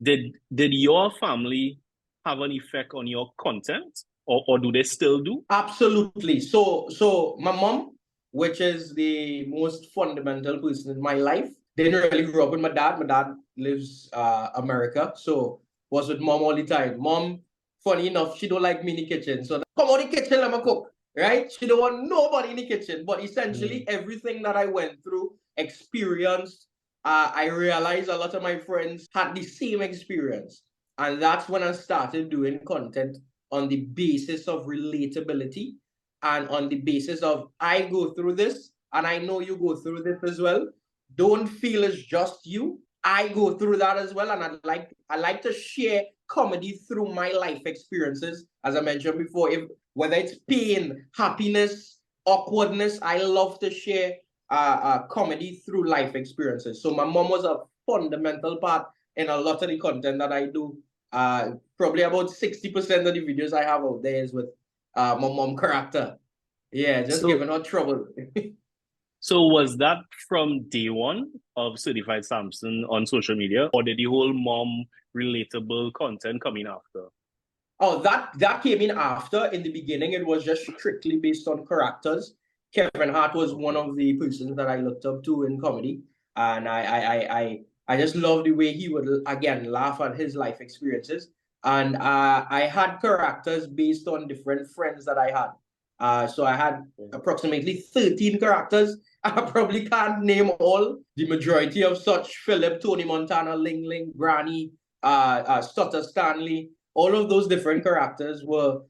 Did your family have an effect on your content, or do they still do? Absolutely. So my mom, which is the most fundamental person in my life, didn't really grow up with my dad. My dad lives America, so was with mom all the time. Mom, funny enough, she don't like me in the kitchen. So come out the kitchen, let me cook. Right? She don't want nobody in the kitchen. But essentially, everything that I went through, experienced, I realized a lot of my friends had the same experience. And that's when I started doing content on the basis of relatability and on the basis of I go through this and I know you go through this as well. Don't feel it's just you. I go through that as well, and I like to share comedy through my life experiences. As I mentioned before, if whether it's pain, happiness, awkwardness, I love to share comedy through life experiences. So my mom was a fundamental part in a lot of the content that I do. Probably about 60% of the videos I have out there is with my mom character. Yeah, just So giving her trouble. so was that from day one of Certified Sampson on social media, or did the whole mom relatable content come in after? Oh, that came in after. In the beginning, it was just strictly based on characters. Kevin Hart was one Okay. of the persons that I looked up to in comedy, and I just love the way he would again laugh at his life experiences. And I had characters based on different friends that I had. So I had approximately 13 characters. I probably can't name all. The majority of such: Philip, Tony Montana, Ling Ling, Granny, Stutter Stanley, all of those different characters were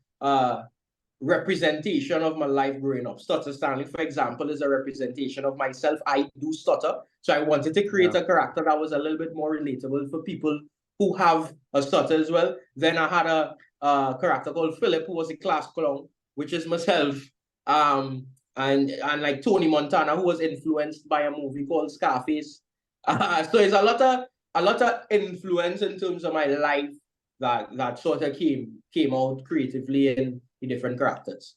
representation of my life growing up. Stutter Stanley, for example, is a representation of myself. I do stutter. So I wanted to create Yeah. a character that was a little bit more relatable for people who have a stutter as well. Then I had a character called Philip, who was a class clown, which is myself. And like Tony Montana, who was influenced by a movie called Scarface. So it's a lot of influence in terms of my life that sort of came out creatively in the different characters.